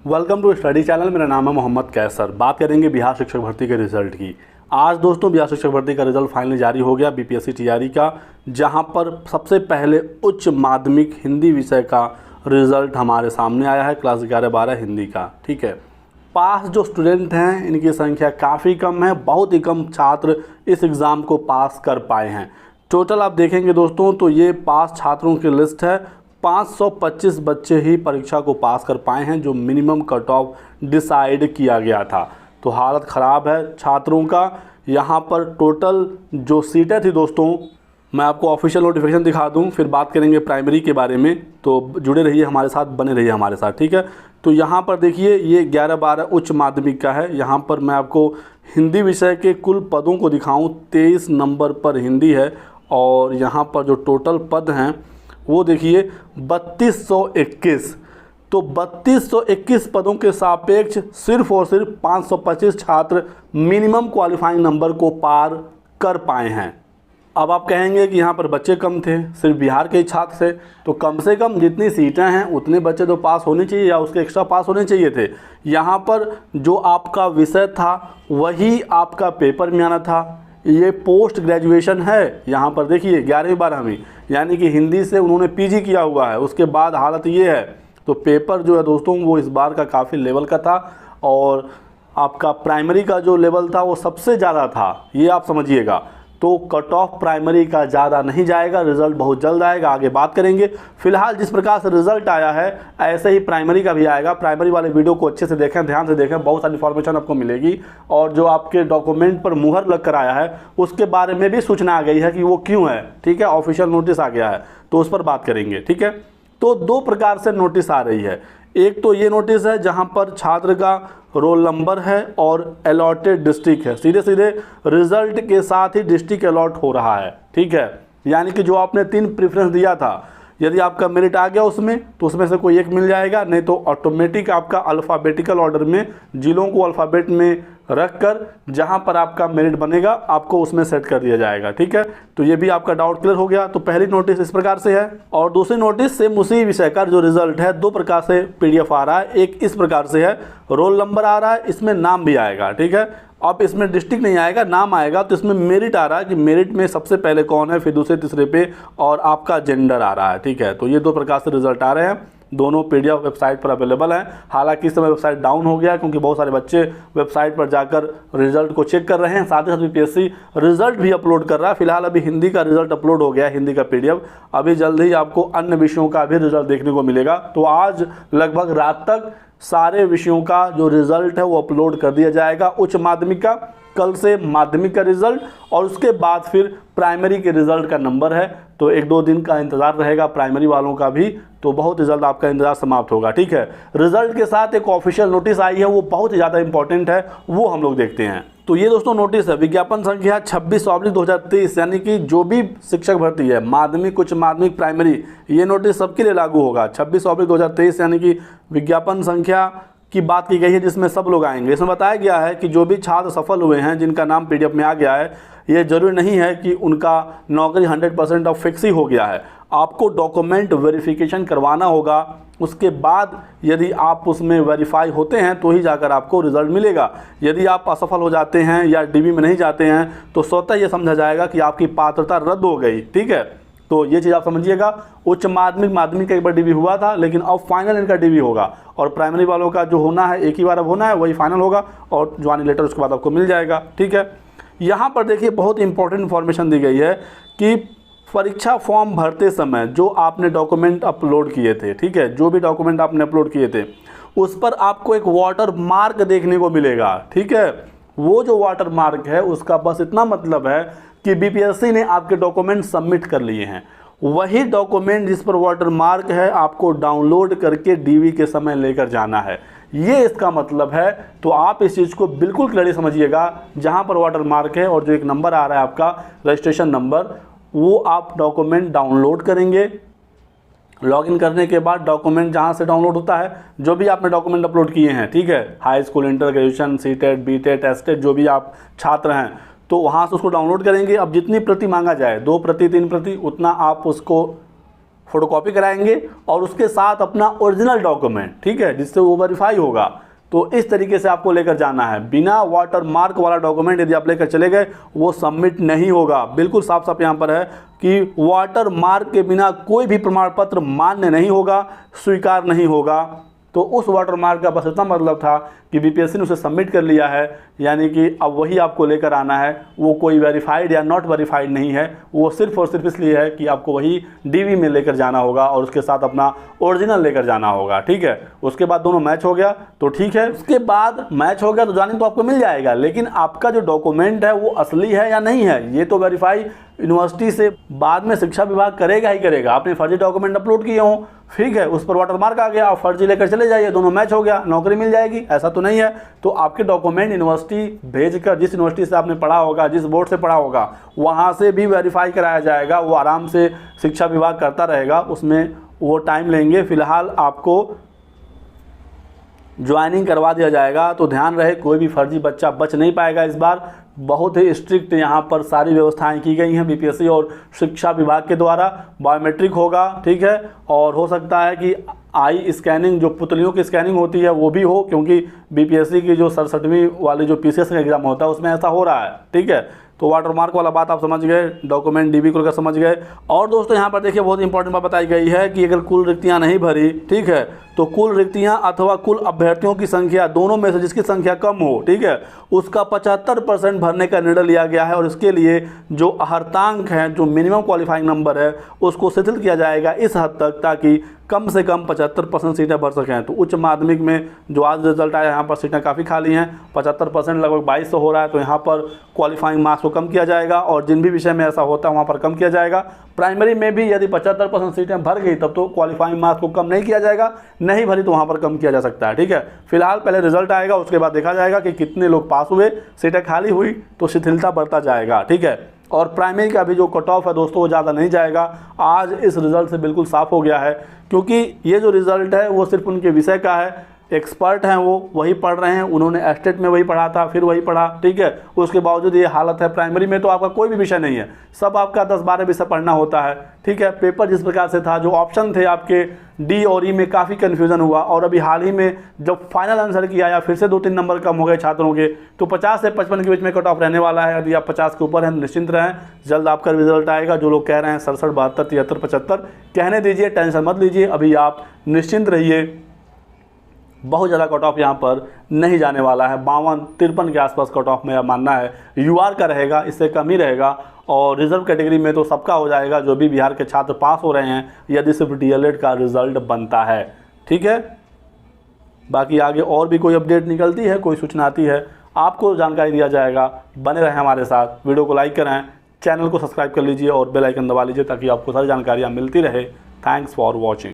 Welcome to study channel. मेरा नाम है मोहम्मद कैसर। बात करेंगे बिहार शिक्षक भर्ती के रिजल्ट की। आज दोस्तों बिहार शिक्षक भर्ती का रिजल्ट फाइनली जारी हो गया बीपीएससी टीआरई का, जहां पर सबसे पहले उच्च माध्यमिक हिंदी विषय का रिजल्ट हमारे सामने आया है, क्लास 11-12 हिंदी का। ठीक है, पास जो स्टूडेंट हैं इनकी संख्या काफ़ी कम है, बहुत ही कम छात्र इस एग्ज़ाम को पास कर पाए हैं। टोटल आप देखेंगे दोस्तों तो ये पास छात्रों की लिस्ट है। 525 बच्चे ही परीक्षा को पास कर पाए हैं, जो मिनिमम कट ऑफ डिसाइड किया गया था। तो हालत ख़राब है छात्रों का। यहाँ पर टोटल जो सीटें थी दोस्तों, मैं आपको ऑफिशियल नोटिफिकेशन दिखा दूं, फिर बात करेंगे प्राइमरी के बारे में। तो जुड़े रहिए हमारे साथ, बने रहिए हमारे साथ। ठीक है, तो यहाँ पर देखिए ये 11-12 उच्च माध्यमिक का है। यहाँ पर मैं आपको हिंदी विषय के कुल पदों को दिखाऊं, 23 नंबर पर हिंदी है और यहाँ पर जो टोटल पद हैं वो देखिए 3221। तो 3221 पदों के सापेक्ष सिर्फ और सिर्फ 525 छात्र मिनिमम क्वालिफाइंग नंबर को पार कर पाए हैं। अब आप कहेंगे कि यहाँ पर बच्चे कम थे, सिर्फ बिहार के ही छात्र थे, तो कम से कम जितनी सीटें हैं उतने बच्चे तो पास होने चाहिए या उसके एक्स्ट्रा पास होने चाहिए थे। यहाँ पर जो आपका विषय था वही आपका पेपर में आना था। ये पोस्ट ग्रेजुएशन है। यहाँ पर देखिए 11वीं-12वीं यानी कि हिंदी से उन्होंने पीजी किया हुआ है। उसके बाद हालत ये है, तो पेपर जो है दोस्तों वो इस बार का काफ़ी लेवल का था और आपका प्राइमरी का जो लेवल था वो सबसे ज़्यादा था, ये आप समझिएगा। तो कट ऑफ प्राइमरी का ज़्यादा नहीं जाएगा, रिज़ल्ट बहुत जल्द आएगा, आगे बात करेंगे। फिलहाल जिस प्रकार से रिज़ल्ट आया है ऐसे ही प्राइमरी का भी आएगा। प्राइमरी वाले वीडियो को अच्छे से देखें, ध्यान से देखें, बहुत सारी इन्फॉर्मेशन आपको मिलेगी। और जो आपके डॉक्यूमेंट पर मुहर लग कर आया है उसके बारे में भी सूचना आ गई है कि वो क्यों है। ठीक है, ऑफिशियल नोटिस आ गया है, तो उस पर बात करेंगे। ठीक है, तो दो प्रकार से नोटिस आ रही है। एक तो ये नोटिस है जहां पर छात्र का रोल नंबर है और अलॉटेड डिस्ट्रिक्ट है, सीधे सीधे रिजल्ट के साथ ही डिस्ट्रिक्ट अलॉट हो रहा है। ठीक है, यानी कि जो आपने 3 प्रेफरेंस दिया था, यदि आपका मेरिट आ गया उसमें तो उसमें से कोई एक मिल जाएगा, नहीं तो ऑटोमेटिक आपका अल्फ़ाबेटिकल ऑर्डर में जिलों को अल्फ़ाबेट में रखकर जहां पर आपका मेरिट बनेगा आपको उसमें सेट कर दिया जाएगा। ठीक है, तो ये भी आपका डाउट क्लियर हो गया। तो पहली नोटिस इस प्रकार से है और दूसरी नोटिस से उसी विषय का जो रिजल्ट है 2 प्रकार से पीडीएफ आ रहा है। एक इस प्रकार से है, रोल नंबर आ रहा है, इसमें नाम भी आएगा। ठीक है, अब इसमें डिस्ट्रिक्ट नहीं आएगा, नाम आएगा। तो इसमें मेरिट आ रहा है कि मेरिट में सबसे पहले कौन है, फिर दूसरे तीसरे पे, और आपका जेंडर आ रहा है। ठीक है, तो ये 2 प्रकार से रिजल्ट आ रहे हैं, दोनों पीडीएफ वेबसाइट पर अवेलेबल हैं। हालांकि इस समय वेबसाइट डाउन हो गया क्योंकि बहुत सारे बच्चे वेबसाइट पर जाकर रिजल्ट को चेक कर रहे हैं। साथ ही साथ बीपीएससी रिजल्ट भी अपलोड कर रहा है। फिलहाल अभी हिंदी का रिजल्ट अपलोड हो गया है, हिंदी का पीडीएफ। अभी जल्द ही आपको अन्य विषयों का भी रिजल्ट देखने को मिलेगा। तो आज लगभग रात तक सारे विषयों का जो रिजल्ट है वो अपलोड कर दिया जाएगा। उच्च माध्यमिक का, कल से माध्यमिक का रिजल्ट और उसके बाद फिर प्राइमरी के रिजल्ट का नंबर है। तो 1-2 दिन का इंतज़ार रहेगा प्राइमरी वालों का भी, तो बहुत ही जल्द आपका इंतज़ार समाप्त होगा। ठीक है, रिजल्ट के साथ एक ऑफिशियल नोटिस आई है, वो बहुत ही ज़्यादा इंपॉर्टेंट है, वो हम लोग देखते हैं। तो ये दोस्तों नोटिस है, विज्ञापन संख्या 26/2023, यानी कि जो भी शिक्षक भर्ती है, माध्यमिक, उच्च माध्यमिक, प्राइमरी, ये नोटिस सबके लिए लागू होगा। 26/2023 यानी कि विज्ञापन संख्या की बात की गई है जिसमें सब लोग आएंगे। इसमें बताया गया है कि जो भी छात्र सफल हुए हैं, जिनका नाम पीडीएफ में आ गया है, ये जरूरी नहीं है कि उनका नौकरी 100% ऑफ फिक्स ही हो गया है। आपको डॉक्यूमेंट वेरिफिकेशन करवाना होगा, उसके बाद यदि आप उसमें वेरीफाई होते हैं तो ही जाकर आपको रिजल्ट मिलेगा। यदि आप असफल हो जाते हैं या डीबी में नहीं जाते हैं तो स्वतः ये समझा जाएगा कि आपकी पात्रता रद्द हो गई। ठीक है, तो ये चीज़ आप समझिएगा। उच्च माध्यमिक, माध्यमिक का एक बार डीबी हुआ था, लेकिन अब फाइनल इनका डीबी होगा और प्राइमरी वालों का जो होना है एक ही बार अब होना है, वही फाइनल होगा और ज्वाइनिंग लेटर उसके बाद आपको मिल जाएगा। ठीक है, यहाँ पर देखिए बहुत इंपॉर्टेंट इन्फॉर्मेशन दी गई है कि परीक्षा फॉर्म भरते समय जो आपने डॉक्यूमेंट अपलोड किए थे, ठीक है, जो भी डॉक्यूमेंट आपने अपलोड किए थे उस पर आपको एक वाटर मार्क देखने को मिलेगा। ठीक है, वो जो वाटर मार्क है उसका बस इतना मतलब है कि बीपीएससी ने आपके डॉक्यूमेंट सबमिट कर लिए हैं। वही डॉक्यूमेंट जिस पर वाटर मार्क है आपको डाउनलोड करके डीवी के समय लेकर जाना है, ये इसका मतलब है। तो आप इस चीज़ को बिल्कुल क्लियरली समझिएगा, जहां पर वाटर मार्क है और जो एक नंबर आ रहा है आपका रजिस्ट्रेशन नंबर, वो आप डॉक्यूमेंट डाउनलोड करेंगे। लॉगिन करने के बाद डॉक्यूमेंट जहां से डाउनलोड होता है, जो भी आपने डॉक्यूमेंट अपलोड किए हैं, ठीक है, high school, inter, graduation, CTET, BTET, STET, जो भी आप छात्र हैं, तो वहाँ से उसको डाउनलोड करेंगे। अब जितनी प्रति मांगा जाए, 2 प्रति, 3 प्रति, उतना आप उसको फोटोकॉपी कराएंगे और उसके साथ अपना ओरिजिनल डॉक्यूमेंट, ठीक है, जिससे वो वेरीफाई होगा। तो इस तरीके से आपको लेकर जाना है। बिना वाटर मार्क वाला डॉक्यूमेंट यदि आप लेकर चले गए वो सबमिट नहीं होगा। बिल्कुल साफ साफ यहाँ पर है कि वाटर मार्क के बिना कोई भी प्रमाण पत्र मान्य नहीं होगा, स्वीकार नहीं होगा। तो उस वाटर मार्क का बस इतना मतलब था कि बीपीएससी ने उसे सबमिट कर लिया है, यानी कि अब वही आपको लेकर आना है। वो कोई वेरीफाइड या नॉट वेरीफाइड नहीं है, वो सिर्फ और सिर्फ इसलिए है कि आपको वही डीवी में लेकर जाना होगा और उसके साथ अपना ओरिजिनल लेकर जाना होगा, ठीक है। उसके बाद दोनों मैच हो गया तो ठीक है, उसके बाद मैच हो गया तो जाने तो आपको मिल जाएगा, लेकिन आपका जो डॉक्यूमेंट है वो असली है या नहीं है ये तो वेरीफाई यूनिवर्सिटी से बाद में शिक्षा विभाग करेगा ही करेगा। आपने फर्जी डॉक्यूमेंट अपलोड किए हों, ठीक है, उस पर वाटरमार्क आ गया, आप फर्जी लेकर चले जाइए, दोनों मैच हो गया, नौकरी मिल जाएगी, ऐसा तो नहीं है। तो आपके डॉक्यूमेंट यूनिवर्सिटी भेजकर, जिस यूनिवर्सिटी से आपने पढ़ा होगा, जिस बोर्ड से पढ़ा होगा, वहाँ से भी वेरीफाई कराया जाएगा। वो आराम से शिक्षा विभाग करता रहेगा, उसमें वो टाइम लेंगे। फिलहाल आपको ज्वाइनिंग करवा दिया जाएगा। तो ध्यान रहे, कोई भी फर्जी बच्चा बच नहीं पाएगा। इस बार बहुत ही स्ट्रिक्ट यहाँ पर सारी व्यवस्थाएं की गई हैं बीपीएससी और शिक्षा विभाग के द्वारा। बायोमेट्रिक होगा, ठीक है, और हो सकता है कि आई स्कैनिंग, जो पुतलियों की स्कैनिंग होती है वो भी हो, क्योंकि बीपीएससी की जो 67वीं वाली जो पीसीएस का एग्ज़ाम होता है उसमें ऐसा हो रहा है, ठीक है। तो वाटरमार्क वाला बात आप समझ गए, डॉक्यूमेंट डीबी को लेकर समझ गए। और दोस्तों यहाँ पर देखिए बहुत इंपॉर्टेंट बात बताई गई है कि अगर कुल रिक्तियाँ नहीं भरी, ठीक है, तो कुल रिक्तियाँ अथवा कुल अभ्यर्थियों की संख्या दोनों में से जिसकी संख्या कम हो, ठीक है, उसका 75% भरने का निर्णय लिया गया है। और इसके लिए जो अर्हतांक है, जो मिनिमम क्वालिफाइंग नंबर है, उसको शिथिल किया जाएगा इस हद तक ताकि कम से कम 75% सीटें भर सकें। तो उच्च माध्यमिक में जो आज रिजल्ट आया, यहाँ पर सीटें काफ़ी खाली हैं, 75% लगभग 2200 हो रहा है। तो यहाँ पर क्वालिफाइंग मार्क्स को कम किया जाएगा और जिन भी विषय में ऐसा होता है वहाँ पर कम किया जाएगा। प्राइमरी में भी यदि 75% सीटें भर गई तब तो क्वालिफाइंग मार्क्स को कम नहीं किया जाएगा, नहीं भरी तो वहाँ पर कम किया जा सकता है, ठीक है। फिलहाल पहले रिजल्ट आएगा, उसके बाद देखा जाएगा कि कितने लोग पास हुए, सीटें खाली हुई तो शिथिलता बढ़ता जाएगा, ठीक है। और प्राइमरी का भी जो कट ऑफ है दोस्तों वो ज़्यादा नहीं जाएगा। आज इस रिज़ल्ट से बिल्कुल साफ हो गया है, क्योंकि ये जो रिज़ल्ट है वो सिर्फ उनके विषय का है। एक्सपर्ट हैं वो, वही पढ़ रहे हैं, उन्होंने एस्टेट में वही पढ़ा था, फिर वही पढ़ा, ठीक है। उसके बावजूद ये हालत है। प्राइमरी में तो आपका कोई भी विषय नहीं है, सब आपका 10-12 विषय पढ़ना होता है, ठीक है। पेपर जिस प्रकार से था, जो ऑप्शन थे आपके डी और ई में काफ़ी कन्फ्यूज़न हुआ। और अभी हाल ही में जब फाइनल आंसर किया या फिर से 2-3 नंबर कम हो गए छात्रों के, तो 50 से 55 के बीच में कट ऑफ रहने वाला है। यदि आप 50 के ऊपर हैं निश्चिंत रहें, जल्द आपका रिजल्ट आएगा। जो लोग कह रहे हैं 67, 72, 73, 75 कहने दीजिए, टेंशन मत लीजिए, अभी आप निश्चिंत रहिए। बहुत ज़्यादा कट ऑफ यहाँ पर नहीं जाने वाला है, 52-53 के आसपास कट ऑफ मेरा मानना है। यूआर का रहेगा, इससे कम ही रहेगा। और रिजर्व कैटेगरी में तो सबका हो जाएगा, जो भी बिहार के छात्र पास हो रहे हैं, यदि सिर्फ डीएलएड का रिजल्ट बनता है, ठीक है। बाकी आगे और भी कोई अपडेट निकलती है, कोई सूचना आती है, आपको जानकारी दिया जाएगा। बने रहें हमारे साथ, वीडियो को लाइक करें, चैनल को सब्सक्राइब कर लीजिए और बेल आइकन दबा लीजिए ताकि आपको सारी जानकारियाँ मिलती रहे। Thanks for watching.